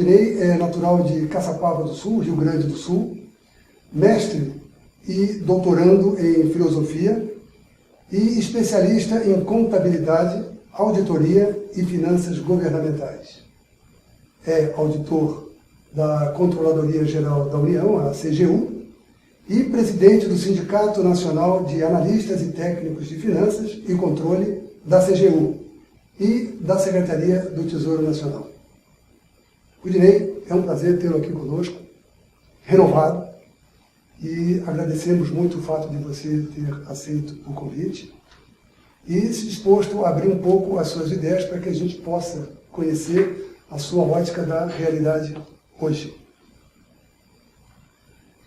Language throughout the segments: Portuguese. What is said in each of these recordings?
Rudinei é natural de Caçapava do Sul, Rio Grande do Sul, mestre e doutorando em filosofia e especialista em contabilidade, auditoria e finanças governamentais. É auditor da Controladoria Geral da União, a CGU, e presidente do Sindicato Nacional de Analistas e Técnicos de Finanças e Controle da CGU e da Secretaria do Tesouro Nacional. Rudinei, é um prazer tê-lo aqui conosco, renovado, e agradecemos muito o fato de você ter aceito o convite e se disposto a abrir um pouco as suas ideias para que a gente possa conhecer a sua ótica da realidade hoje.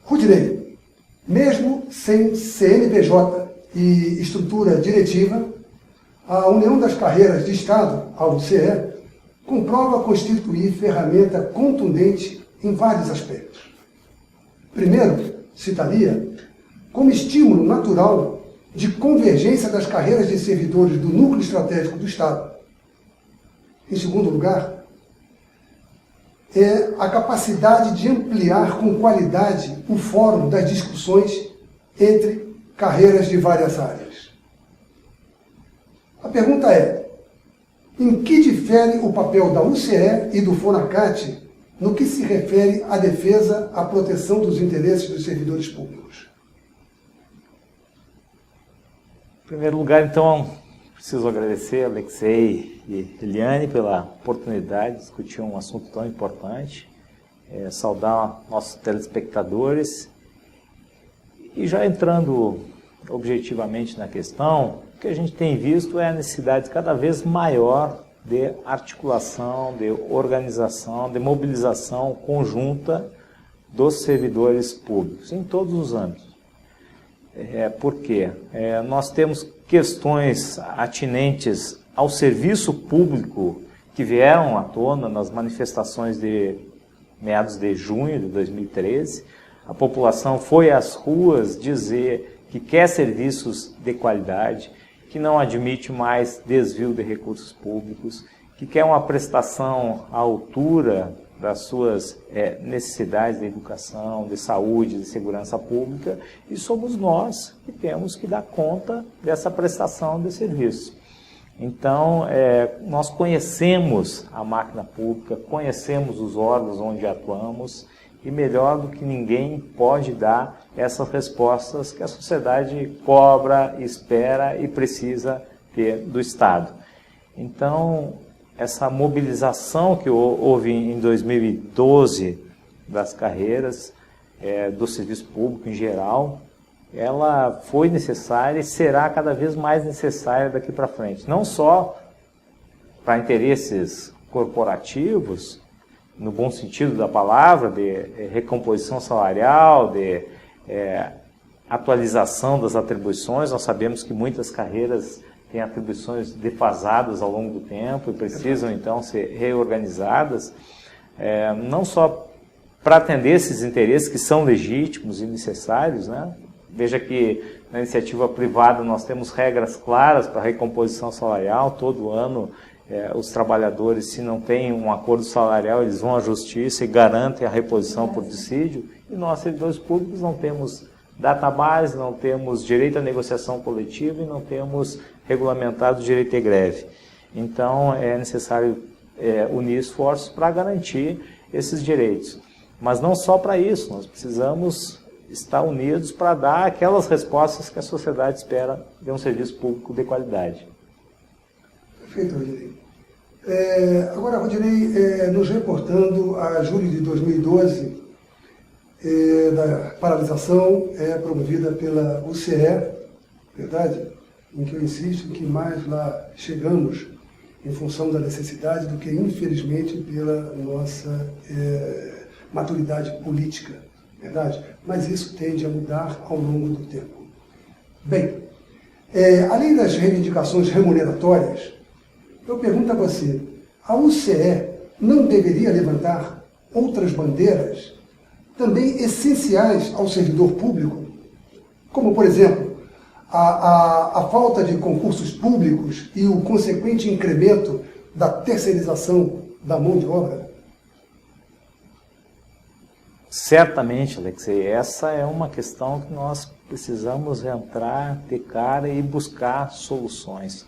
Rudinei, mesmo sem CNPJ e estrutura diretiva, a União das Carreiras de Estado, a UCE, comprova constituir ferramenta contundente em vários aspectos. Primeiro, citaria, como estímulo natural de convergência das carreiras de servidores do núcleo estratégico do Estado. Em segundo lugar, é a capacidade de ampliar com qualidade o fórum das discussões entre carreiras de várias áreas. A pergunta é, em que difere o papel da UCE e do FONACAT no que se refere à defesa, à proteção dos interesses dos servidores públicos? Em primeiro lugar, então, preciso agradecer a Alexei e Eliane pela oportunidade de discutir um assunto tão importante, saudar nossos telespectadores e já entrando objetivamente na questão, o que a gente tem visto é a necessidade cada vez maior de articulação, de organização, de mobilização conjunta dos servidores públicos, em todos os âmbitos. Por quê? Nós temos questões atinentes ao serviço público que vieram à tona nas manifestações de meados de junho de 2013. A população foi às ruas dizer que quer serviços de qualidade, que não admite mais desvio de recursos públicos, que quer uma prestação à altura das suas necessidades de educação, de saúde, de segurança pública, e somos nós que temos que dar conta dessa prestação de serviços. Então, nós conhecemos a máquina pública, conhecemos os órgãos onde atuamos, e melhor do que ninguém pode dar essas respostas que a sociedade cobra, espera e precisa ter do Estado. Então, essa mobilização que houve em 2012 das carreiras, do serviço público em geral, ela foi necessária e será cada vez mais necessária daqui para frente. Não só para interesses corporativos, no bom sentido da palavra, de recomposição salarial, de atualização das atribuições. Nós sabemos que muitas carreiras têm atribuições defasadas ao longo do tempo e precisam, então, ser reorganizadas, não só para atender esses interesses que são legítimos e necessários, né? Veja que na iniciativa privada nós temos regras claras para a recomposição salarial. Todo ano os trabalhadores, se não têm um acordo salarial, eles vão à justiça e garantem a reposição por dissídio. E nós, servidores públicos, não temos database, não temos direito à negociação coletiva e não temos regulamentado o direito de greve. Então, é necessário unir esforços para garantir esses direitos. Mas não só para isso, nós precisamos estar unidos para dar aquelas respostas que a sociedade espera de um serviço público de qualidade. Perfeito, Rudinei. Agora, Rudinei, nos reportando a julho de 2012, da paralisação promovida pela UCE, verdade? Em que eu insisto que mais lá chegamos em função da necessidade do que, infelizmente, pela nossa maturidade política, verdade? Mas isso tende a mudar ao longo do tempo. Bem, além das reivindicações remuneratórias, eu pergunto a você, a UCE não deveria levantar outras bandeiras também essenciais ao servidor público? Como, por exemplo, a falta de concursos públicos e o consequente incremento da terceirização da mão de obra? certamente, Alexei, essa é uma questão que nós precisamos entrar, ter cara e buscar soluções,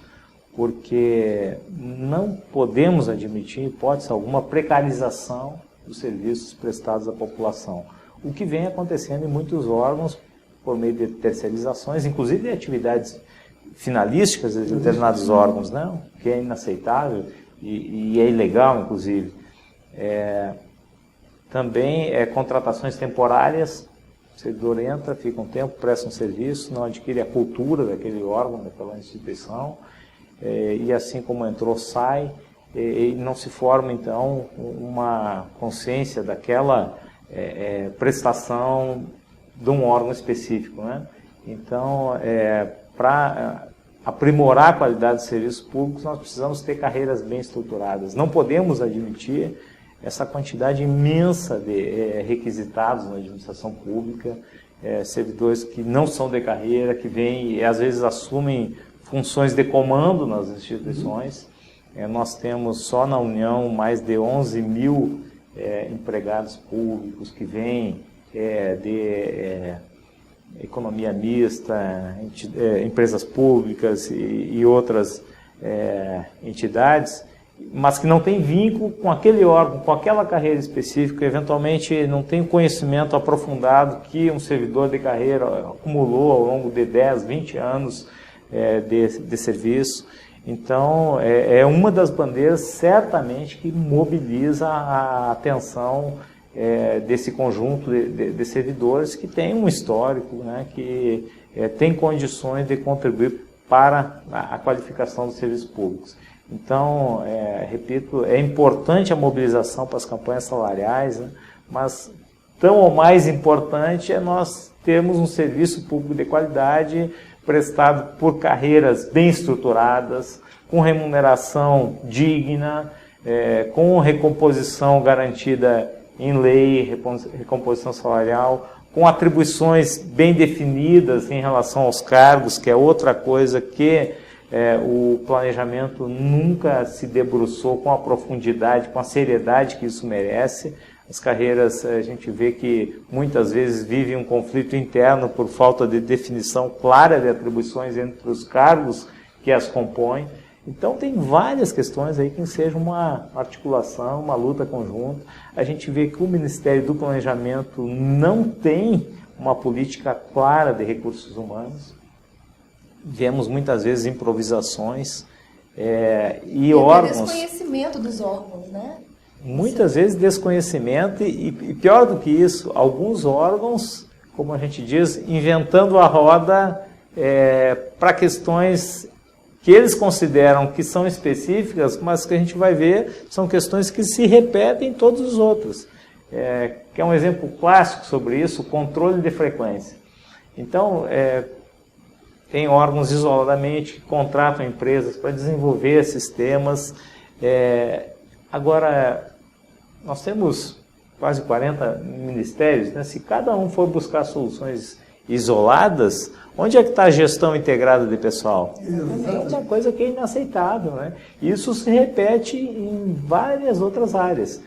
porque não podemos admitir, em hipótese alguma, precarização dos serviços prestados à população. O que vem acontecendo em muitos órgãos, por meio de terceirizações, inclusive de atividades finalísticas de determinados órgãos, né? Que é inaceitável e é ilegal, inclusive. Também contratações temporárias, o servidor entra, fica um tempo, presta um serviço, não adquire a cultura daquele órgão, daquela instituição, e assim como entrou, sai, e não se forma, então, uma consciência daquela prestação de um órgão específico, né? Então, para aprimorar a qualidade dos serviços públicos, nós precisamos ter carreiras bem estruturadas. Não podemos admitir essa quantidade imensa de requisitados na administração pública, servidores que não são de carreira, que vêm e às vezes assumem funções de comando nas instituições. Nós temos só na União mais de 11 mil empregados públicos que vêm de economia mista, empresas públicas e outras entidades, mas que não tem vínculo com aquele órgão, com aquela carreira específica, eventualmente não tem o conhecimento aprofundado que um servidor de carreira acumulou ao longo de 10, 20 anos de serviço. Então, é uma das bandeiras, certamente, que mobiliza a atenção desse conjunto de servidores que tem um histórico, né, que tem condições de contribuir para a qualificação dos serviços públicos. Então, repito, é importante a mobilização para as campanhas salariais, né, mas tão ou mais importante é nós termos um serviço público de qualidade prestado por carreiras bem estruturadas, com remuneração digna, com recomposição garantida em lei, recomposição salarial, com atribuições bem definidas em relação aos cargos, que é outra coisa que o planejamento nunca se debruçou com a profundidade, com a seriedade que isso merece. As carreiras, a gente vê que muitas vezes vivem um conflito interno por falta de definição clara de atribuições entre os cargos que as compõem. Então tem várias questões aí que ensejam uma articulação, uma luta conjunta. A gente vê que o Ministério do Planejamento não tem uma política clara de recursos humanos. Vemos muitas vezes improvisações e órgãos... desconhecimento dos órgãos, né? Muitas vezes desconhecimento e pior do que isso, alguns órgãos, como a gente diz, inventando a roda para questões que eles consideram que são específicas, mas que a gente vai ver são questões que se repetem em todos os outros. Que é um exemplo clássico sobre isso, o controle de frequência. Então, tem órgãos isoladamente que contratam empresas para desenvolver sistemas. Agora, nós temos quase 40 ministérios, né? Se cada um for buscar soluções isoladas, onde é que está a gestão integrada de pessoal? É uma coisa que é inaceitável, né? Isso se repete em várias outras áreas.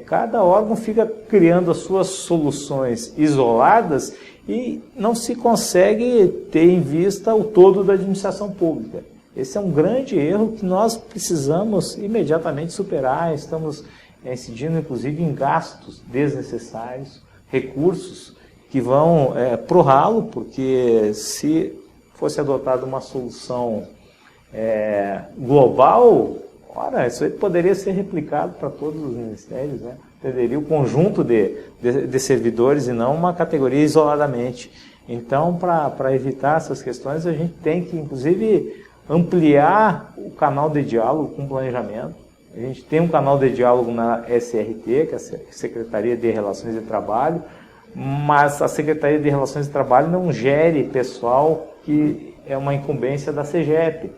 Cada órgão fica criando as suas soluções isoladas e não se consegue ter em vista o todo da administração pública. Esse é um grande erro que nós precisamos imediatamente superar. Estamos incidindo, inclusive, em gastos desnecessários, recursos que vão pro ralo, porque se fosse adotada uma solução global, ora, isso aí poderia ser replicado para todos os ministérios, né? Teria o conjunto de servidores e não uma categoria isoladamente. Então, para evitar essas questões, a gente tem que, inclusive, ampliar o canal de diálogo com o planejamento. A gente tem um canal de diálogo na SRT, que é a Secretaria de Relações de Trabalho, mas a Secretaria de Relações de Trabalho não gere pessoal que é uma incumbência da CEGEP.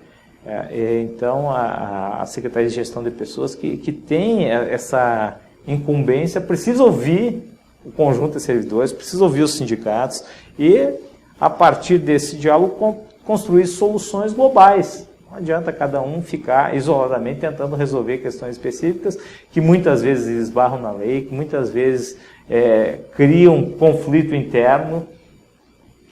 Então, a Secretaria de Gestão de Pessoas que tem essa incumbência precisa ouvir o conjunto de servidores, precisa ouvir os sindicatos e, a partir desse diálogo, construir soluções globais. Não adianta cada um ficar isoladamente tentando resolver questões específicas que muitas vezes esbarram na lei, que muitas vezes cria um conflito interno,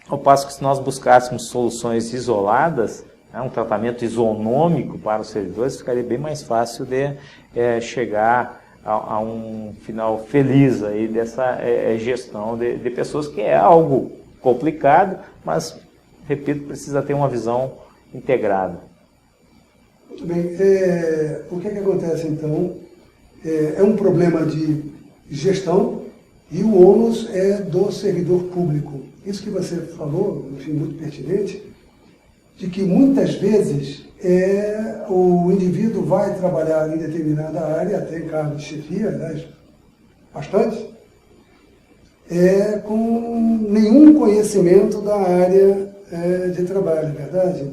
ao passo que se nós buscássemos soluções isoladas, um tratamento isonômico para os servidores, ficaria bem mais fácil de chegar a um final feliz aí dessa gestão de pessoas, que é algo complicado, mas, repito, precisa ter uma visão integrada. Muito bem. O que acontece, então? É um problema de gestão e o ônus é do servidor público. Isso que você falou, enfim, muito pertinente, de que muitas vezes o indivíduo vai trabalhar em determinada área, até em cargo de chefia, aliás, bastante, com nenhum conhecimento da área de trabalho, é verdade?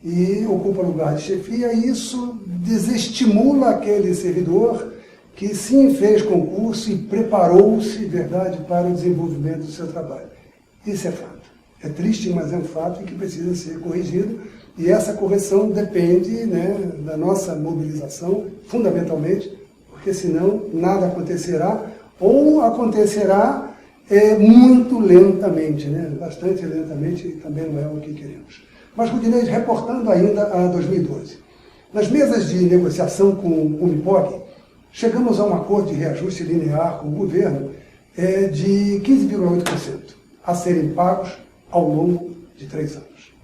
E ocupa lugar de chefia, e isso desestimula aquele servidor que sim fez concurso e preparou-se, verdade, para o desenvolvimento do seu trabalho. Isso é fato. É triste, mas é um fato que precisa ser corrigido, e essa correção depende, da nossa mobilização, fundamentalmente, porque senão nada acontecerá, ou acontecerá muito lentamente, bastante lentamente, e também não é o que queremos. Mas, Rudinei, reportando ainda a 2012, nas mesas de negociação com o Unipog, chegamos a um acordo de reajuste linear com o governo de 15,8% a serem pagos ao longo de 3 anos.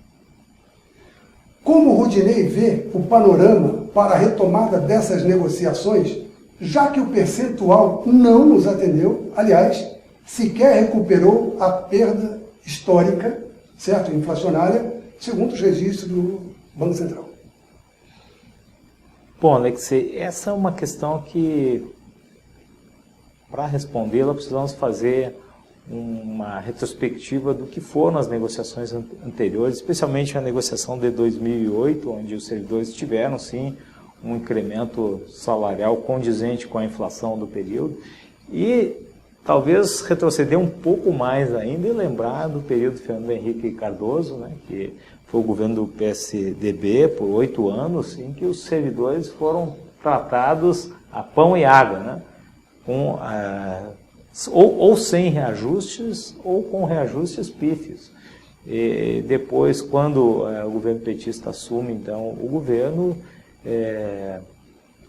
Como o Rudinei vê o panorama para a retomada dessas negociações, já que o percentual não nos atendeu, aliás, sequer recuperou a perda histórica, certo, inflacionária, segundo os registros do Banco Central? Bom, Alexei, essa é uma questão que, para respondê-la, precisamos fazer uma retrospectiva do que foram as negociações anteriores, especialmente a negociação de 2008, onde os servidores tiveram, sim, um incremento salarial condizente com a inflação do período, e talvez retroceder um pouco mais ainda e lembrar do período de Fernando Henrique Cardoso, que foi o governo do PSDB por 8 anos, em que os servidores foram tratados a pão e água, com ou sem reajustes ou com reajustes pífios. E depois, quando o governo petista assume, então, o governo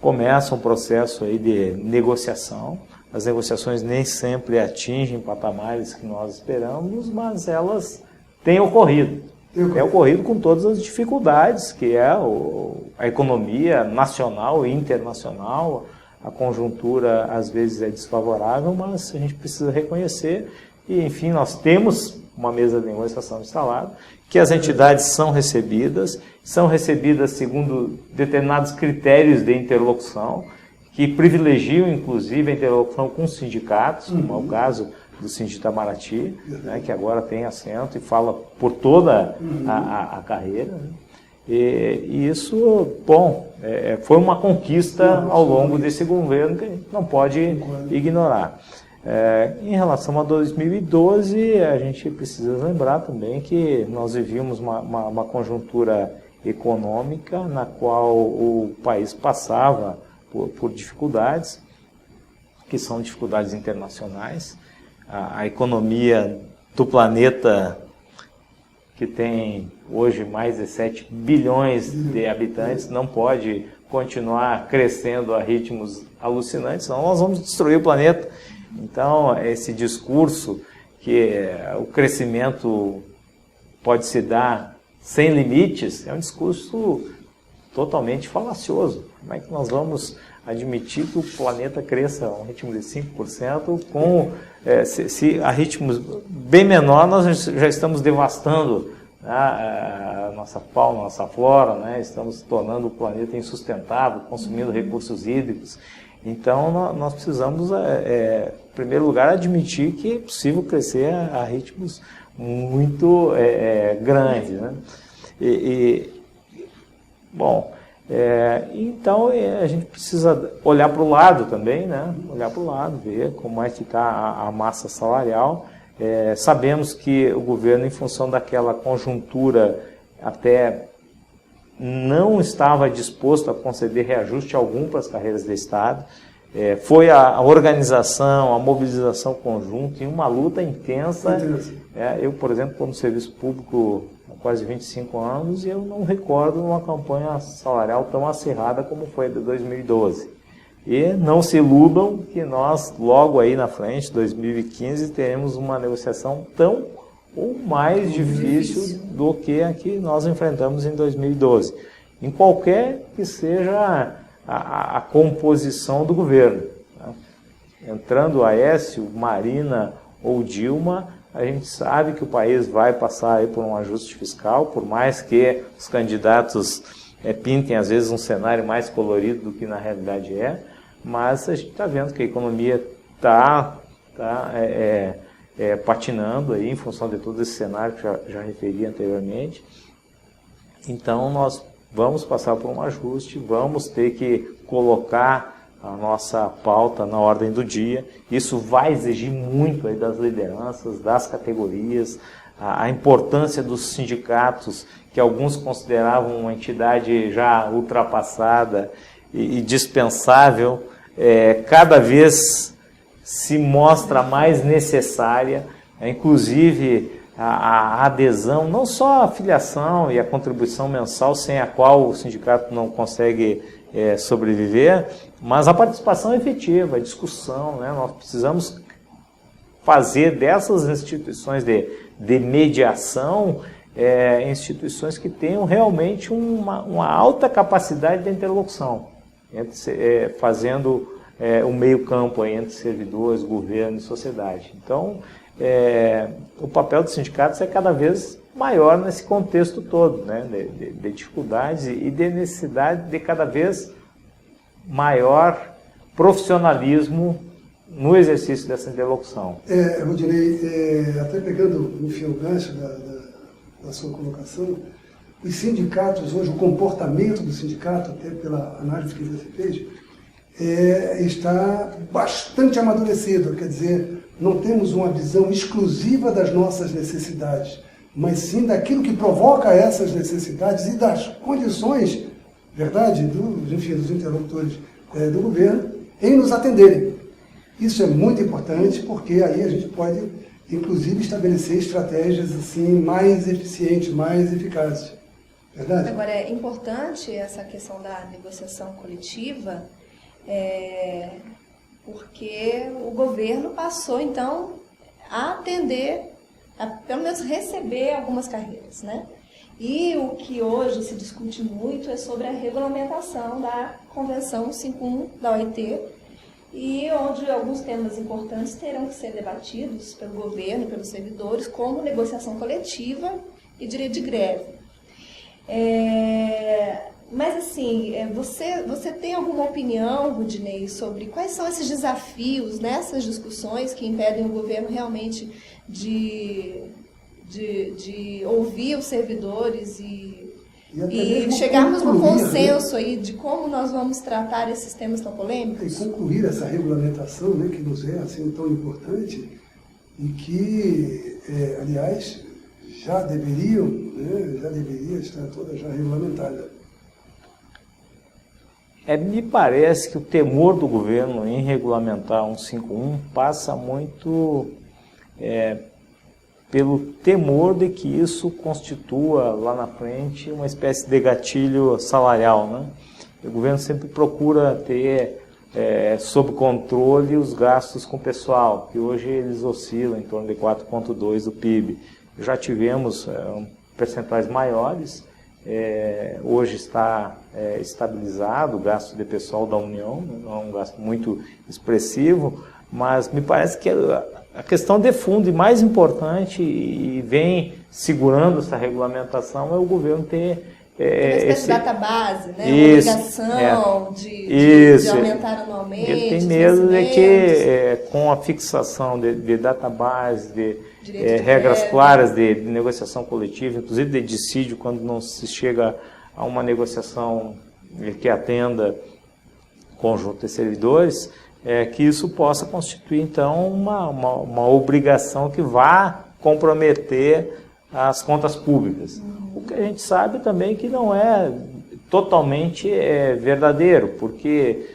começa um processo aí de negociação. As negociações nem sempre atingem patamares que nós esperamos, mas elas têm ocorrido. Tem ocorrido com todas as dificuldades, que é a economia nacional e internacional. A conjuntura às vezes é desfavorável, mas a gente precisa reconhecer. E, enfim, nós temos uma mesa de negociação instalada, que as entidades são recebidas segundo determinados critérios de interlocução, que privilegiam, inclusive, a interlocução com os sindicatos, como é o caso do Sindicato Itamaraty, que agora tem assento e fala por toda a carreira. E isso, foi uma conquista ao longo desse governo que a gente não pode ignorar. Em relação a 2012, a gente precisa lembrar também que nós vivíamos uma conjuntura econômica na qual o país passava por dificuldades, que são dificuldades internacionais. A economia do planeta, que tem hoje mais de 7 bilhões de habitantes, não pode continuar crescendo a ritmos alucinantes, senão nós vamos destruir o planeta. Então, esse discurso que o crescimento pode se dar sem limites é um discurso totalmente falacioso. Como é que nós vamos admitir que o planeta cresça a um ritmo de 5%, se a ritmos bem menor nós já estamos devastando a nossa fauna, a nossa flora, estamos tornando o planeta insustentável, consumindo recursos hídricos. Então, nós precisamos, em primeiro lugar, admitir que é possível crescer a ritmos muito grandes. Então, a gente precisa olhar para o lado também, olhar para o lado, ver como é que está a massa salarial. Sabemos que o governo, em função daquela conjuntura, até não estava disposto a conceder reajuste algum para as carreiras de Estado. foi a organização, a mobilização conjunta em uma luta intensa. Eu, por exemplo, estou no serviço público há quase 25 anos e eu não recordo uma campanha salarial tão acirrada como foi a de 2012. E não se iludam que nós, logo aí na frente, 2015, teremos uma negociação tão ou mais difícil do que a que nós enfrentamos em 2012. Em qualquer que seja a composição do governo. Né? Entrando Aécio, Marina ou Dilma, a gente sabe que o país vai passar aí por um ajuste fiscal, por mais que os candidatos pintem às vezes um cenário mais colorido do que na realidade mas a gente está vendo que a economia está patinando aí em função de todo esse cenário que já referi anteriormente. Então nós vamos passar por um ajuste, vamos ter que colocar a nossa pauta na ordem do dia. Isso vai exigir muito aí das lideranças, das categorias, a importância dos sindicatos, que alguns consideravam uma entidade já ultrapassada e dispensável, cada vez se mostra mais necessária, inclusive a adesão, não só a filiação e a contribuição mensal, sem a qual o sindicato não consegue sobreviver, mas a participação efetiva, a discussão, né? Nós precisamos fazer dessas instituições de mediação instituições que tenham realmente uma alta capacidade de interlocução, fazendo o meio campo aí entre servidores, governo e sociedade. Então, o papel dos sindicatos é cada vez maior nesse contexto todo, né, de dificuldades e de necessidade de cada vez maior profissionalismo no exercício dessa interlocução. Rodinei, até pegando, enfim, o gancho da sua colocação, os sindicatos hoje, o comportamento do sindicato, até pela análise que você fez, está bastante amadurecido, quer dizer, não temos uma visão exclusiva das nossas necessidades, mas sim daquilo que provoca essas necessidades e das condições, verdade, dos interlocutores do governo em nos atenderem. Isso é muito importante porque aí a gente pode, inclusive, estabelecer estratégias assim, mais eficientes, mais eficazes. Verdade? Agora, é importante essa questão da negociação coletiva, porque o governo passou, então, a atender, a pelo menos receber algumas carreiras, né? E o que hoje se discute muito é sobre a regulamentação da Convenção 51 da OIT, e onde alguns temas importantes terão que ser debatidos pelo governo e pelos servidores, como negociação coletiva e direito de greve. Mas assim, você tem alguma opinião, Rodinei, sobre quais são esses desafios nessas discussões que impedem o governo realmente de ouvir os servidores e chegarmos no consenso aí de como nós vamos tratar esses temas tão polêmicos? E concluir essa regulamentação, né, que nos é assim tão importante e que, aliás, já deveria estar toda já regulamentada. Me parece que o temor do governo em regulamentar 151 passa muito pelo temor de que isso constitua lá na frente uma espécie de gatilho salarial, né? O governo sempre procura ter sob controle os gastos com o pessoal, que hoje eles oscilam em torno de 4,2% do PIB. Já tivemos percentuais maiores, hoje está estabilizado o gasto de pessoal da União, não é um gasto muito expressivo, mas me parece que a questão de fundo e mais importante e vem segurando essa regulamentação é o governo ter uma espécie de database, né? Uma obrigação de aumentar anualmente. Ele tem medo de que com a fixação de database, de regras claras de negociação coletiva, inclusive de dissídio, quando não se chega a uma negociação que atenda conjunto de servidores, que isso possa constituir, então, uma obrigação que vá comprometer as contas públicas. O que a gente sabe também que não é totalmente verdadeiro, porque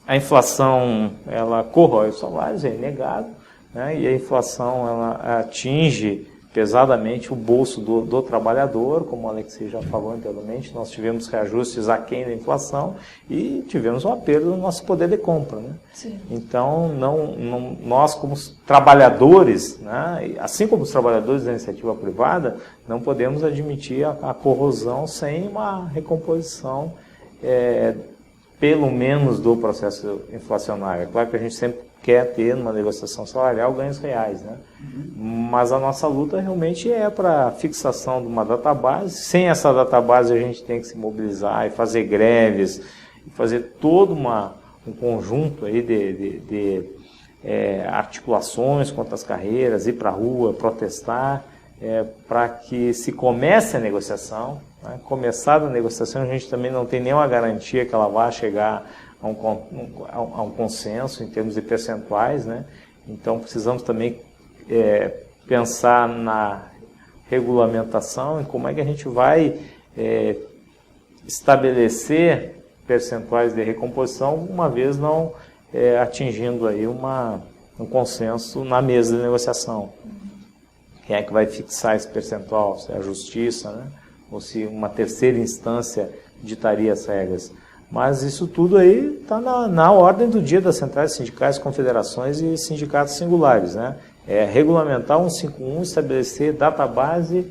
a inflação, ela corrói os salários, é inegável, né? E a inflação, ela atinge pesadamente o bolso do trabalhador, como o Alexei já falou anteriormente. Nós tivemos reajustes aquém da inflação e tivemos uma perda do nosso poder de compra, né? Sim. Então, nós como trabalhadores, né, assim como os trabalhadores da iniciativa privada, não podemos admitir a corrosão sem uma recomposição, pelo menos do processo inflacionário. É claro que a gente sempre quer ter, numa negociação salarial, ganhos reais, né? Mas a nossa luta realmente é para a fixação de uma database. Sem essa database, a gente tem que se mobilizar e fazer greves, e fazer todo um conjunto aí de articulações contra as carreiras, ir para a rua, protestar, para que se comece a negociação. Né? Começada a negociação, a gente também não tem nenhuma garantia que ela vá chegar a um consenso em termos de percentuais, né? Então precisamos também pensar na regulamentação e como é que a gente vai estabelecer percentuais de recomposição, uma vez não atingindo aí um consenso na mesa de negociação. Quem é que vai fixar esse percentual? Se é a justiça, né? Ou se uma terceira instância ditaria as regras. Mas isso tudo aí está na ordem do dia das centrais sindicais, confederações e sindicatos singulares, né? Regulamentar 151, estabelecer database,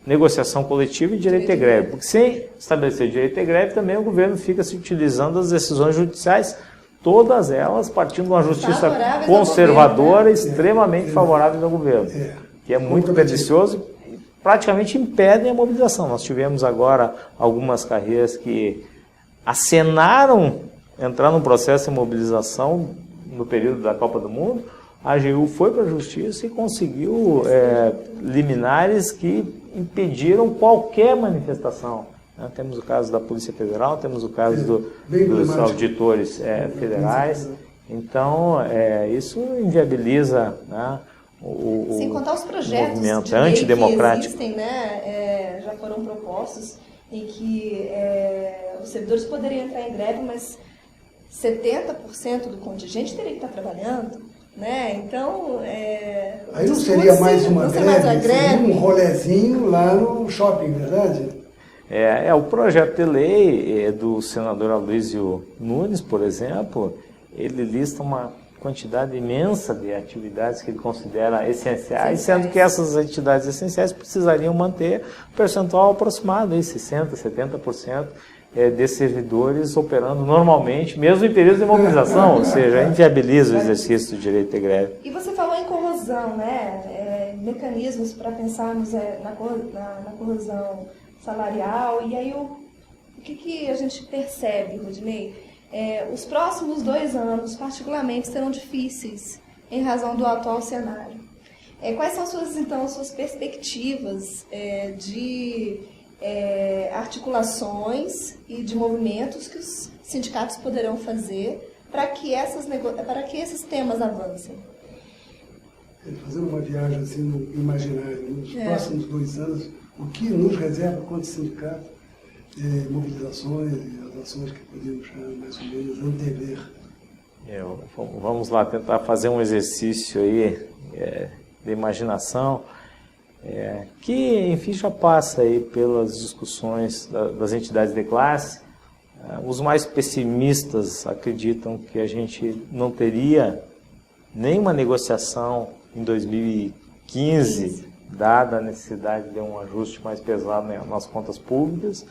negociação coletiva e direito de greve. Porque sem estabelecer direito de greve, também o governo fica se utilizando das decisões judiciais, todas elas partindo de uma justiça conservadora, governo, né? Extremamente favorável ao governo, que é muito pernicioso. Praticamente impedem a mobilização. Nós tivemos agora algumas carreiras que acenaram entrar num processo de mobilização no período da Copa do Mundo. A AGU foi para a Justiça e conseguiu liminares que impediram qualquer manifestação. Temos o caso da Polícia Federal, temos o caso dos auditores federais. Então, isso inviabiliza, né, sem contar os projetos de lei antidemocrático que existem, né, já foram propostos em que os servidores poderiam entrar em greve, mas 70% do contingente teria que estar trabalhando, né? Então, aí não seria mais uma greve, seria um rolezinho lá no shopping, verdade? O projeto de lei do senador Aloysio Nunes, por exemplo, ele lista uma quantidade imensa de atividades que ele considera essenciais, sendo que essas atividades essenciais precisariam manter um percentual aproximado, aí, 60%, 70% de servidores operando normalmente, mesmo em períodos de mobilização, ou seja, inviabiliza o exercício do direito de greve. E você falou em corrosão, né? Mecanismos para pensarmos na corrosão salarial, e aí o que a gente percebe, Rodinei? Os próximos 2 anos, particularmente, serão difíceis em razão do atual cenário. Quais são suas perspectivas de articulações e de movimentos que os sindicatos poderão fazer para que esses temas avancem? Fazendo uma viagem assim no imaginário, nos próximos 2 anos, o que nos reserva quanto sindicato? Mobilizações e as ações que podemos mais ou menos antever. Vamos lá tentar fazer um exercício aí de imaginação que, enfim, já passa aí pelas discussões das entidades de classe. Os mais pessimistas acreditam que a gente não teria nenhuma negociação em 2015, dada a necessidade de um ajuste mais pesado nas contas públicas.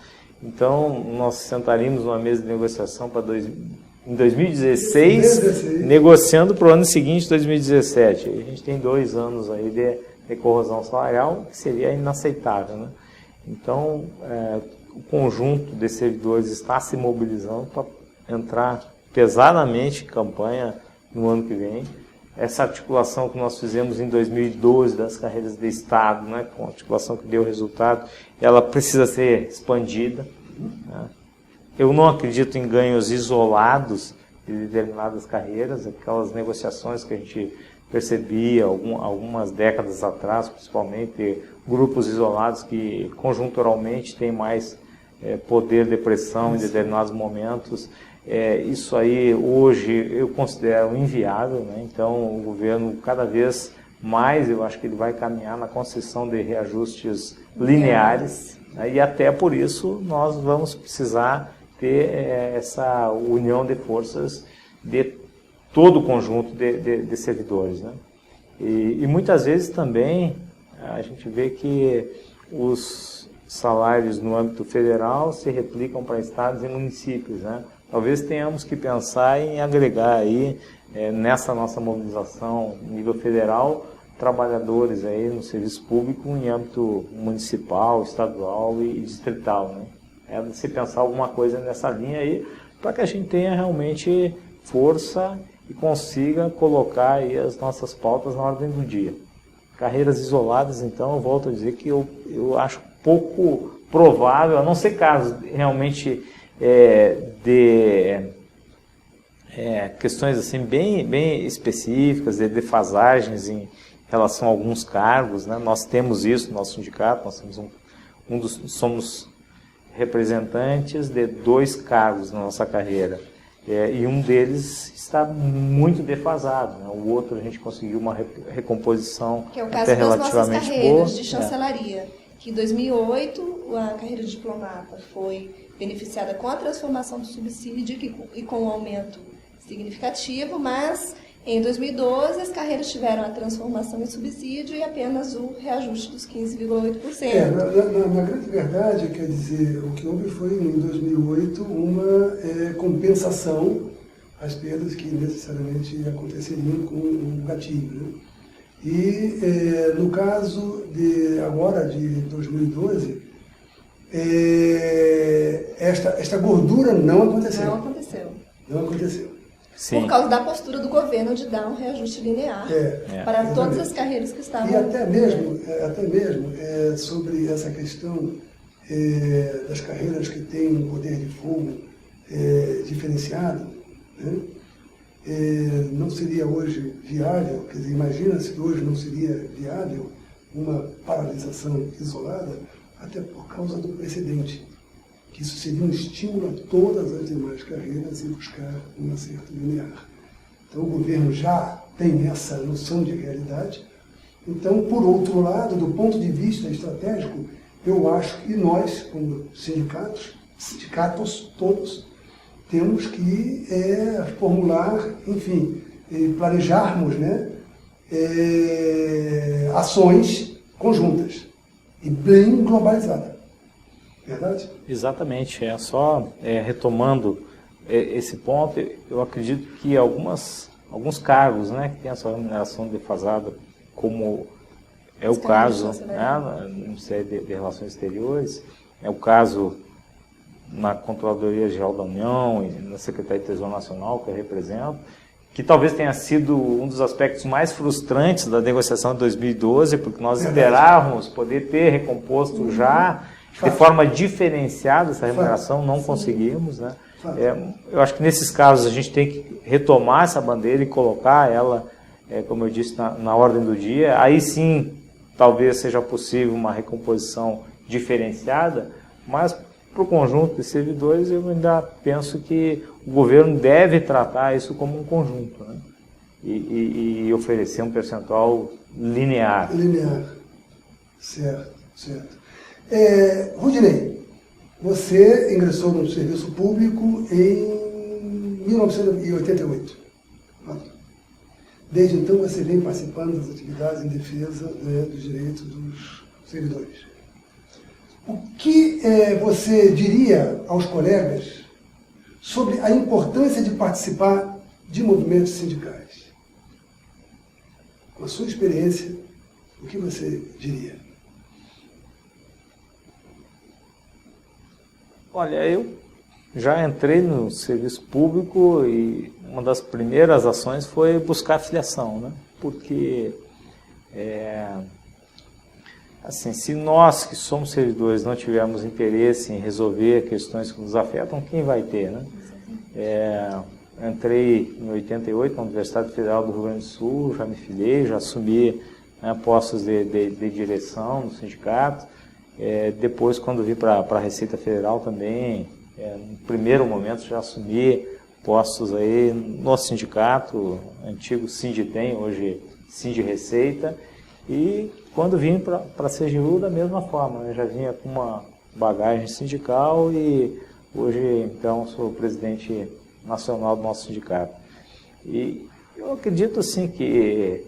Então, nós sentaríamos numa mesa de negociação em 2016, negociando para o ano seguinte, 2017. A gente tem 2 anos aí de corrosão salarial, que seria inaceitável, né? Então, o conjunto de servidores está se mobilizando para entrar pesadamente em campanha no ano que vem. Essa articulação que nós fizemos em 2012 das carreiras de Estado, né, com a articulação que deu resultado, ela precisa ser expandida, né? Eu não acredito em ganhos isolados de determinadas carreiras, aquelas negociações que a gente percebia algumas décadas atrás, principalmente grupos isolados que conjunturalmente têm mais poder de pressão em determinados momentos. Isso aí hoje eu considero inviável, né? Então o governo cada vez mais, eu acho que ele vai caminhar na concessão de reajustes lineares, né? E até por isso nós vamos precisar ter essa união de forças de todo o conjunto de servidores, né? E muitas vezes também a gente vê que os salários no âmbito federal se replicam para estados e municípios, né? Talvez tenhamos que pensar em agregar aí, nessa nossa mobilização nível federal, trabalhadores aí no serviço público em âmbito municipal, estadual e distrital, né? Se pensar alguma coisa nessa linha aí, para que a gente tenha realmente força e consiga colocar aí as nossas pautas na ordem do dia. Carreiras isoladas, então, eu volto a dizer que eu acho pouco provável, a não ser casos realmente de questões assim bem específicas, de defasagens em relação a alguns cargos, né? Nós temos isso no nosso sindicato, nós temos somos representantes de 2 cargos na nossa carreira, e um deles está muito defasado, né? O outro a gente conseguiu uma recomposição que é o caso até das nossas relativamente carreiras boa. de chancelaria, que em 2008 a carreira de diplomata foi beneficiada com a transformação do subsídio e com um aumento significativo, mas em 2012 as carreiras tiveram a transformação em subsídio e apenas o reajuste dos 15,8%. Na grande verdade, quer dizer, o que houve foi em 2008 uma compensação às perdas que necessariamente aconteceriam com o gatilho, né? E no caso agora de 2012, esta gordura não aconteceu. Não aconteceu. Sim. Por causa da postura do governo de dar um reajuste linear para todas as carreiras que estavam... E até mesmo sobre essa questão das carreiras que têm um poder de fogo diferenciado, né? Não seria hoje viável, quer dizer, imagina se hoje não seria viável uma paralisação isolada, até por causa do precedente, que isso seria um estímulo a todas as demais carreiras e buscar um acerto linear. Então o governo já tem essa noção de realidade. Então, por outro lado, do ponto de vista estratégico, eu acho que nós, como sindicatos todos, temos que formular, enfim, planejarmos, né, ações conjuntas e bem globalizadas. Verdade? Exatamente. Só retomando esse ponto, eu acredito que alguns cargos, né, que têm a sua remuneração defasada, como é o caso, né, no Ministério de Relações Exteriores, é o caso na Controladoria Geral da União e na Secretaria de Tesouro Nacional, que eu represento, que talvez tenha sido um dos aspectos mais frustrantes da negociação de 2012, porque nós esperávamos poder ter recomposto já de forma diferenciada essa remuneração, não conseguimos, né? Eu acho que nesses casos a gente tem que retomar essa bandeira e colocar ela, como eu disse, na ordem do dia. Aí sim, talvez seja possível uma recomposição diferenciada, mas para o conjunto de servidores eu ainda penso que o governo deve tratar isso como um conjunto, né? E oferecer um percentual linear. Linear, certo. Rudinei, você ingressou no serviço público em 1988. Desde então você vem participando das atividades em defesa dos direitos dos servidores. O que você diria aos colegas sobre a importância de participar de movimentos sindicais? Com a sua experiência, o que você diria? Olha, eu já entrei no serviço público e uma das primeiras ações foi buscar filiação, né? Porque, assim, se nós que somos servidores não tivermos interesse em resolver questões que nos afetam, quem vai ter, né? Entrei em 88 na Universidade Federal do Rio Grande do Sul, já me filiei, já assumi, né, postos de direção no sindicato. Depois, quando vim para a Receita Federal também, no primeiro momento já assumi postos aí no sindicato, antigo Sindicem, hoje Sindireceita, e quando vim para a CGU da mesma forma, né? Já vinha com uma bagagem sindical e hoje então sou presidente nacional do nosso sindicato. E eu acredito assim que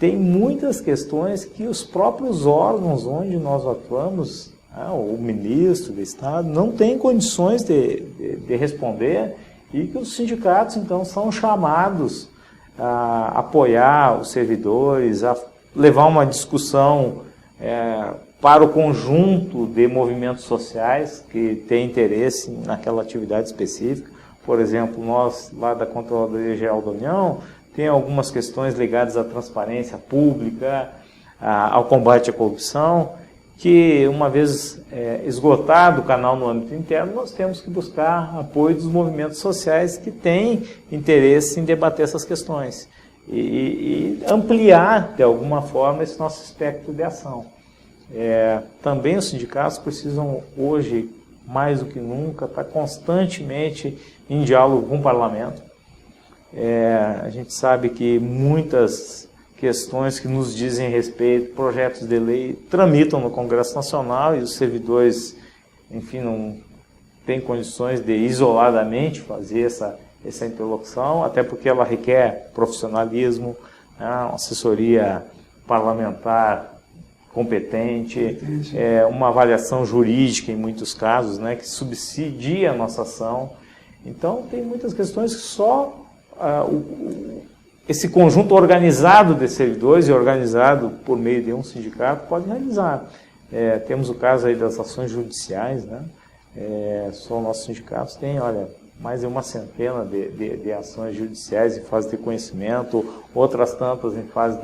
tem muitas questões que os próprios órgãos onde nós atuamos, o ministro do Estado, não tem condições de responder, e que os sindicatos então são chamados a apoiar os servidores, a levar uma discussão para o conjunto de movimentos sociais que têm interesse naquela atividade específica. Por exemplo, nós lá da Controladoria Geral da União tem algumas questões ligadas à transparência pública, ao combate à corrupção, que uma vez esgotado o canal no âmbito interno, nós temos que buscar apoio dos movimentos sociais que têm interesse em debater essas questões e ampliar, de alguma forma, esse nosso espectro de ação. Também os sindicatos precisam hoje, mais do que nunca, estar constantemente em diálogo com o parlamento. A gente sabe que muitas questões que nos dizem respeito, projetos de lei, tramitam no Congresso Nacional e os servidores, enfim, não têm condições de isoladamente fazer essa interlocução, até porque ela requer profissionalismo, uma assessoria parlamentar competente, uma avaliação jurídica em muitos casos, né, que subsidia a nossa ação. Então, tem muitas questões que só esse conjunto organizado de servidores e organizado por meio de um sindicato pode realizar. Temos o caso aí das ações judiciais, né? Só nossos sindicatos têm, mais de uma centena de ações judiciais em fase de conhecimento, outras tantas em fase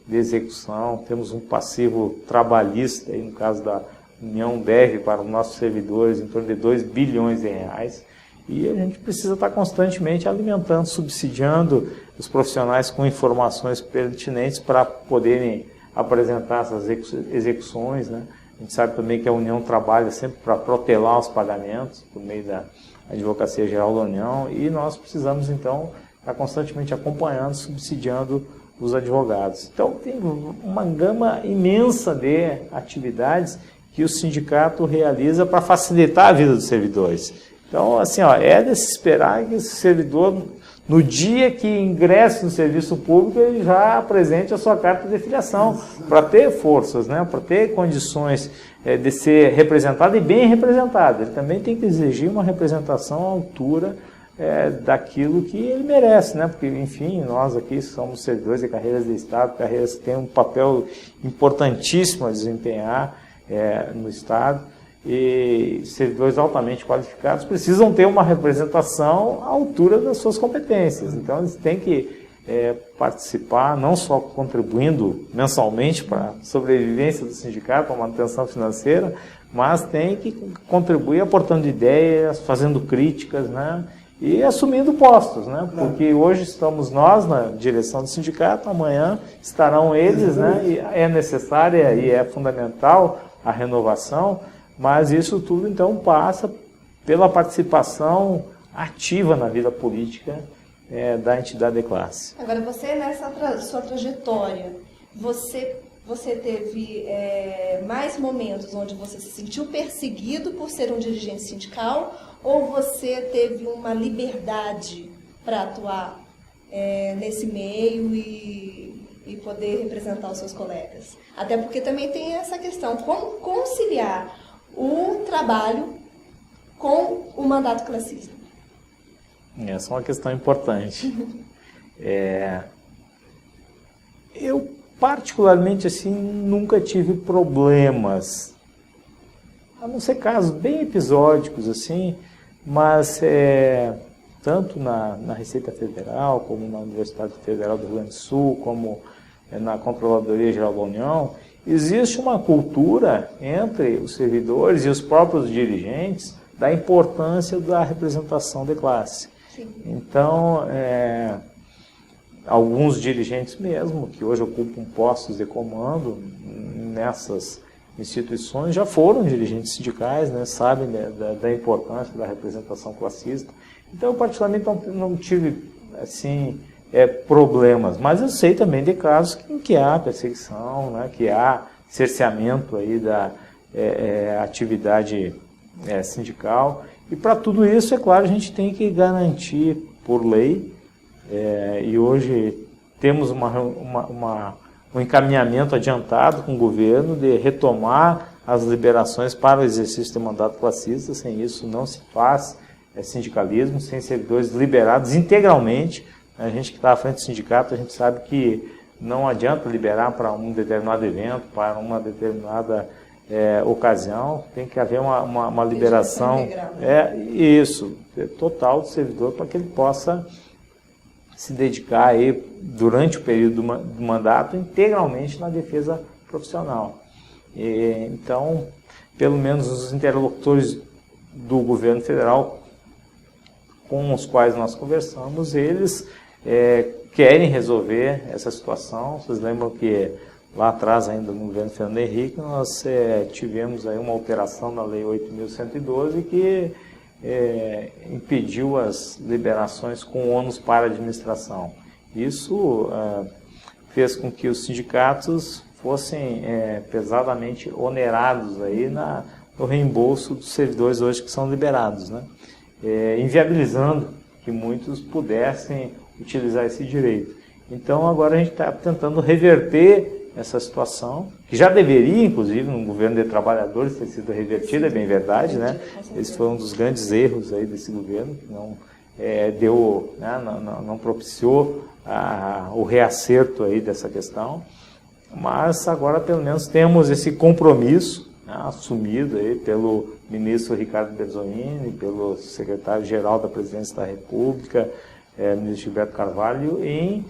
de execução. Temos um passivo trabalhista, aí no caso da União deve para os nossos servidores em torno de 2 bilhões de reais. E a gente precisa estar constantemente alimentando, subsidiando os profissionais com informações pertinentes para poderem apresentar essas execuções, né? A gente sabe também que a União trabalha sempre para protelar os pagamentos por meio da Advocacia Geral da União, e nós precisamos, então, estar constantemente acompanhando, subsidiando os advogados. Então, tem uma gama imensa de atividades que o sindicato realiza para facilitar a vida dos servidores. Então, assim, é de se esperar que esse servidor, no dia que ingresse no serviço público, ele já apresente a sua carta de filiação, para ter forças, né, para ter condições de ser representado e bem representado. Ele também tem que exigir uma representação à altura daquilo que ele merece, né, porque, enfim, nós aqui somos servidores de carreiras de Estado, carreiras que têm um papel importantíssimo a desempenhar no Estado. E servidores altamente qualificados precisam ter uma representação à altura das suas competências. Então, eles têm que participar, não só contribuindo mensalmente para a sobrevivência do sindicato, para a manutenção financeira, mas têm que contribuir aportando ideias, fazendo críticas, né, e assumindo postos, né, porque hoje estamos nós na direção do sindicato, amanhã estarão eles, né, e é necessária e é fundamental a renovação. Mas isso tudo, então, passa pela participação ativa na vida política da entidade de classe. Agora, você, nessa sua trajetória, você teve mais momentos onde você se sentiu perseguido por ser um dirigente sindical, ou você teve uma liberdade para atuar nesse meio e poder representar os seus colegas? Até porque também tem essa questão, como conciliar o trabalho com o mandato classista. Essa é uma questão importante. Eu, particularmente, assim, nunca tive problemas, a não ser casos bem episódicos, assim, mas tanto na Receita Federal, como na Universidade Federal do Rio Grande do Sul, como na Controladoria Geral da União, existe uma cultura entre os servidores e os próprios dirigentes da importância da representação de classe. Sim. Então, alguns dirigentes mesmo, que hoje ocupam postos de comando nessas instituições, já foram dirigentes sindicais, né, sabem da importância da representação classista. Então, eu particularmente não tive assim, problemas, mas eu sei também de casos em que há perseguição, né, que há cerceamento aí da atividade sindical. E para tudo isso, é claro, a gente tem que garantir por lei, e hoje temos um encaminhamento adiantado com o governo de retomar as liberações para o exercício do mandato classista. Sem isso não se faz sindicalismo, sem servidores liberados integralmente. A gente que está à frente do sindicato, a gente sabe que não adianta liberar para um determinado evento, para uma determinada ocasião, tem que haver uma liberação total do servidor, para que ele possa se dedicar aí, durante o período do mandato, integralmente na defesa profissional. Então, pelo menos os interlocutores do governo federal com os quais nós conversamos, eles querem resolver essa situação. Vocês lembram que lá atrás, ainda no governo Fernando Henrique, nós tivemos aí uma alteração na Lei 8.112 que impediu as liberações com ônus para a administração. Isso fez com que os sindicatos fossem pesadamente onerados aí no reembolso dos servidores hoje que são liberados, né? Inviabilizando que muitos pudessem utilizar esse direito. Então agora a gente está tentando reverter essa situação, que já deveria, inclusive, no governo de trabalhadores ter sido revertida, é bem verdade, né? Esse foi um dos grandes erros aí desse governo, que não deu, né, não propiciou o reacerto aí dessa questão, mas agora pelo menos temos esse compromisso, né, assumido aí pelo ministro Ricardo Berzoini, pelo secretário-geral da Presidência da República, ministro Gilberto Carvalho, em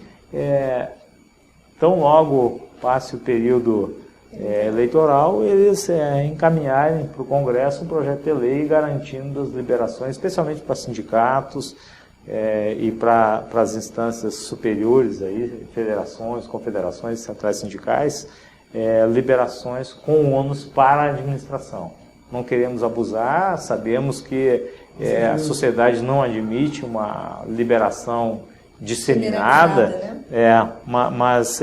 tão logo passe o período eleitoral, eles encaminharem para o Congresso um projeto de lei garantindo as liberações, especialmente para sindicatos e para as instâncias superiores, aí, federações, confederações, centrais sindicais, liberações com ônus para a administração. Não queremos abusar, sabemos que a sociedade não admite uma liberação disseminada, né? Mas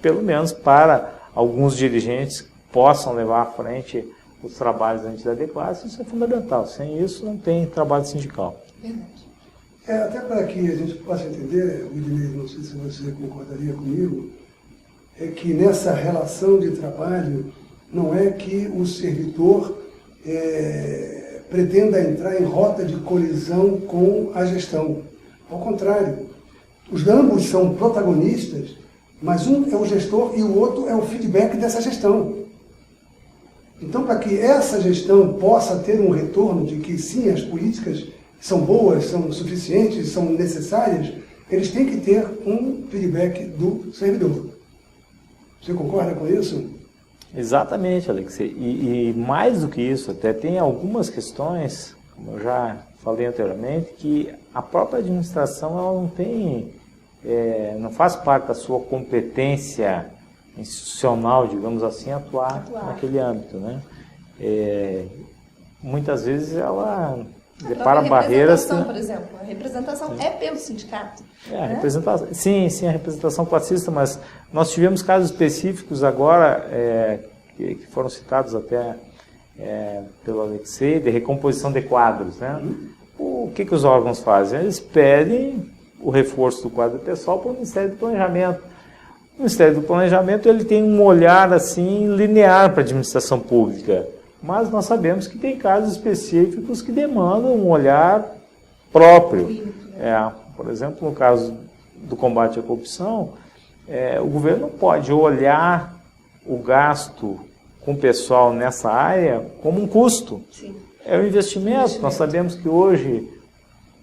pelo menos para alguns dirigentes que possam levar à frente os trabalhos da entidade de classe, isso é fundamental. Sem isso não tem trabalho sindical. Verdade. Até para que a gente possa entender, Udinei, não sei se você concordaria comigo, é que nessa relação de trabalho não é que o servidor pretenda entrar em rota de colisão com a gestão. Ao contrário, ambos são protagonistas, mas um é o gestor e o outro é o feedback dessa gestão. Então, para que essa gestão possa ter um retorno de que sim, as políticas são boas, são suficientes, são necessárias, eles têm que ter um feedback do servidor. Você concorda com isso? Exatamente, Alexei. E mais do que isso, até tem algumas questões, como eu já falei anteriormente, que a própria administração ela não tem, não faz parte da sua competência institucional, digamos assim, atuar naquele âmbito, né? Muitas vezes ela depara barreiras. Por exemplo, a representação é pelo sindicato. A representação, sim, a representação classista, mas nós tivemos casos específicos agora, que foram citados até pelo Alexei, de recomposição de quadros, né? O que os órgãos fazem? Eles pedem o reforço do quadro pessoal para o Ministério do Planejamento. O Ministério do Planejamento ele tem um olhar assim linear para a administração pública, mas nós sabemos que tem casos específicos que demandam um olhar próprio. Por exemplo, no caso do combate à corrupção, o governo não pode olhar o gasto com o pessoal nessa área como um custo. Sim. É um investimento. Nós sabemos que hoje,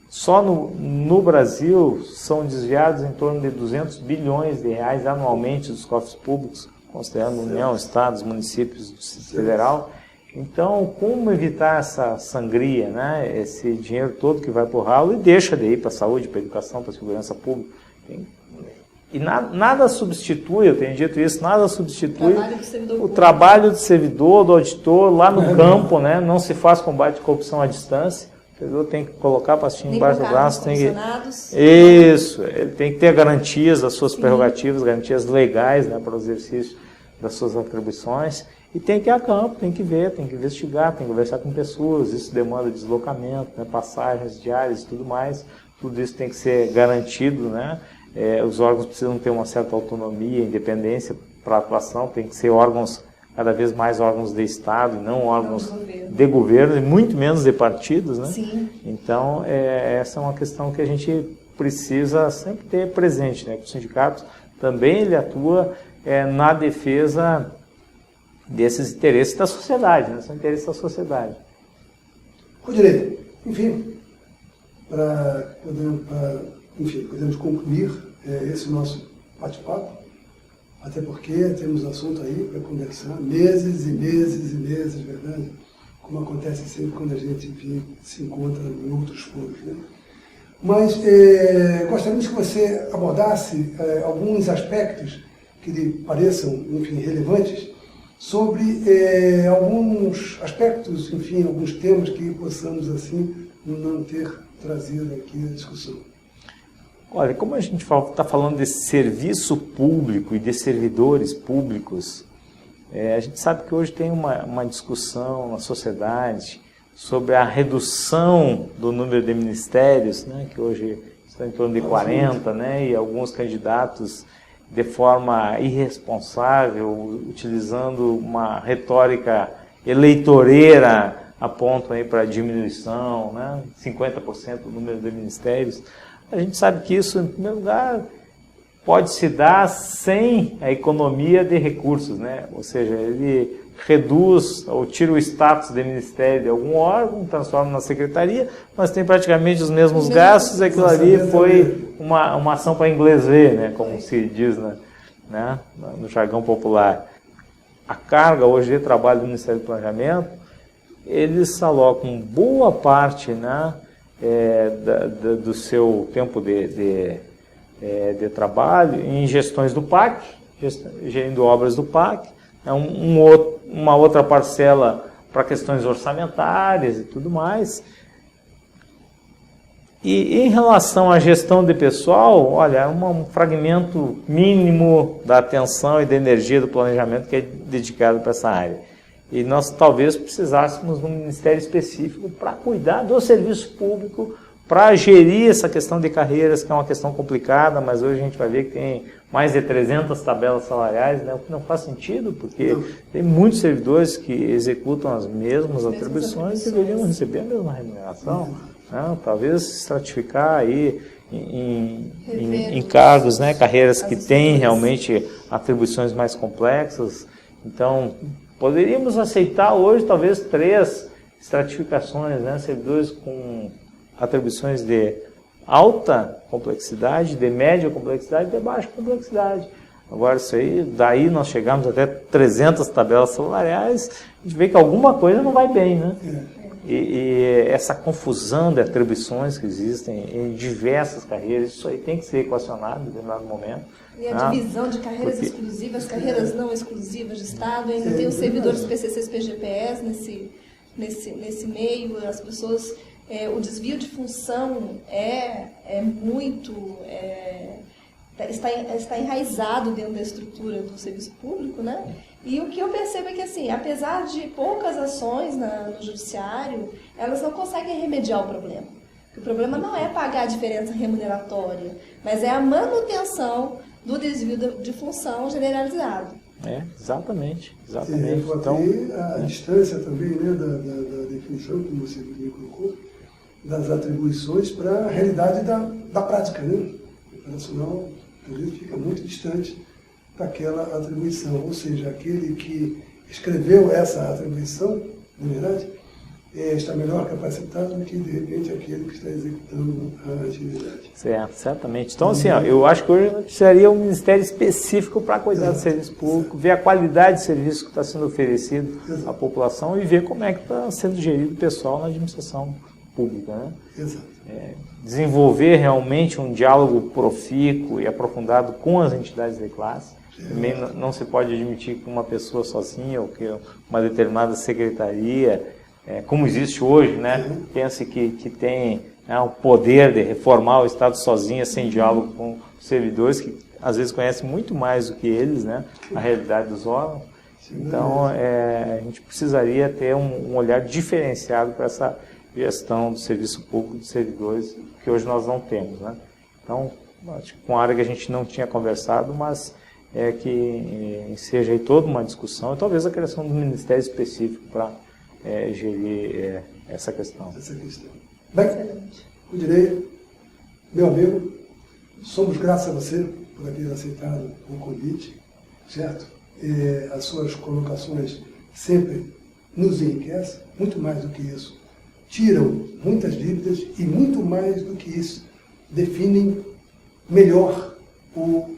só no Brasil, são desviados em torno de 200 bilhões de reais anualmente dos cofres públicos, considerando União, Estados, municípios, Distrito Federal. Então, como evitar essa sangria, né? Esse dinheiro todo que vai para o ralo e deixa de ir para a saúde, para a educação, para a segurança pública. E nada substitui, eu tenho dito isso, nada substitui o trabalho do servidor, do auditor, lá no campo, né? Não se faz combate à corrupção à distância. servidor tem que colocar a pastinha embaixo do braço, tem que... Isso, ele tem que ter garantias das suas prerrogativas, garantias legais, né, para o exercício das suas atribuições, e tem que ir a campo, tem que ver, tem que investigar, tem que conversar com pessoas, isso demanda deslocamento, né, passagens diárias e tudo mais, tudo isso tem que ser garantido, né, os órgãos precisam ter uma certa autonomia, independência para a atuação, tem que ser órgãos, cada vez mais órgãos de Estado, e não órgãos de governo, e muito menos de partidos, né? Sim. Então, essa é uma questão que a gente precisa sempre ter presente, né? O sindicato também ele atua na defesa desses interesses da sociedade, né? São interesses da sociedade. Rodinei, enfim, podemos concluir esse nosso bate-papo, até porque temos assunto aí para conversar meses e meses e meses, verdade? Como acontece sempre quando a gente se encontra em outros foros, né? Mas gostaríamos que você abordasse alguns aspectos que lhe pareçam, enfim, relevantes, sobre alguns aspectos, enfim, alguns temas que possamos, assim, não ter trazido aqui a discussão. Olha, como a gente está falando de serviço público e de servidores públicos, a gente sabe que hoje tem uma discussão na sociedade sobre a redução do número de ministérios, né, que hoje estão em torno de 40, né, e alguns candidatos de forma irresponsável, utilizando uma retórica eleitoreira, apontam aí para a diminuição, né, 50% do número de ministérios. A gente sabe que isso, em primeiro lugar, pode se dar sem a economia de recursos, né? Ou seja, ele reduz ou tira o status de ministério de algum órgão, transforma na secretaria, mas tem praticamente os mesmos gastos, aquilo ali foi uma ação para inglês ver, né? Como se diz né? No jargão popular. A carga hoje de trabalho do Ministério do Planejamento, eles alocam boa parte, né? Do seu tempo de trabalho em gestões do PAC, gerindo obras do PAC, uma outra parcela para questões orçamentárias e tudo mais. E em relação à gestão de pessoal, olha, é um fragmento mínimo da atenção e da energia do planejamento que é dedicado para essa área. E nós talvez precisássemos de um ministério específico para cuidar do serviço público, para gerir essa questão de carreiras, que é uma questão complicada, mas hoje a gente vai ver que tem mais de 300 tabelas salariais, né, o que não faz sentido, porque tem muitos servidores que executam as mesmas atribuições e deveriam receber a mesma remuneração. Né, talvez estratificar aí em cargos, né, carreiras que têm realmente atribuições mais complexas. Então, poderíamos aceitar hoje talvez 3 estratificações, né? Servidores com atribuições de alta complexidade, de média complexidade e de baixa complexidade. Agora isso aí, daí nós chegamos até 300 tabelas salariais, a gente vê que alguma coisa não vai bem, né? E essa confusão de atribuições que existem em diversas carreiras, isso aí tem que ser equacionado em determinado momento. E a divisão de carreiras exclusivas, carreiras não exclusivas de Estado, ainda tem os servidores PCCs, PGPS nesse meio, as pessoas, o desvio de função está enraizado dentro da estrutura do serviço público, né? E o que eu percebo é que, assim, apesar de poucas ações no judiciário, elas não conseguem remediar o problema. O problema não é pagar a diferença remuneratória, mas é a manutenção do desvio de função generalizado. Exatamente. Então, a distância também, né, da definição, como você me colocou, das atribuições para a realidade da prática, né? O operacional, às vezes, fica muito distante daquela atribuição, ou seja, aquele que escreveu essa atribuição, na verdade, está melhor capacitado do que, de repente, aquele que está executando a atividade. Certo, certamente. Então, assim, eu acho que hoje precisaria um ministério específico para cuidar do serviço público, ver a qualidade de serviço que está sendo oferecido à população e ver como é que está sendo gerido o pessoal na administração pública, né? Exato. Desenvolver realmente um diálogo profícuo e aprofundado com as entidades de classe. Também não se pode admitir que uma pessoa sozinha ou que uma determinada secretaria como existe hoje, né? Pense que tem o poder de reformar o Estado sozinho, sem diálogo com os servidores, que às vezes conhecem muito mais do que eles, né? A realidade dos órgãos. Então, a gente precisaria ter um olhar diferenciado para essa gestão do serviço público dos servidores, que hoje nós não temos, né? Então, acho que com a área que a gente não tinha conversado, mas que seja aí toda uma discussão, e talvez a criação de um ministério específico para gerir essa questão. Bem, Rudinei, meu amigo, somos gratos a você por ter aceitado o convite, certo? As suas colocações sempre nos enriquecem, muito mais do que isso. Tiram muitas dúvidas e muito mais do que isso, definem melhor o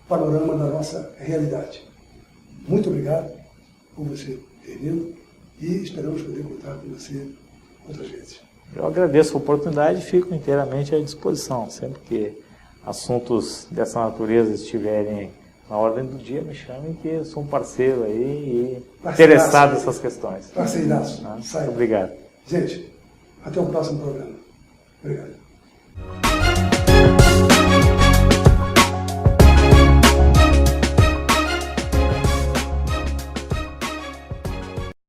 panorama da nossa realidade. Muito obrigado por você ter vindo e esperamos poder contar com você outras vezes. Eu agradeço a oportunidade e fico inteiramente à disposição. Sempre que assuntos dessa natureza estiverem na ordem do dia, me chamem, que eu sou um parceiro aí e interessado nessas questões. Parceiraço. Muito obrigado. Gente, até o próximo programa. Obrigado.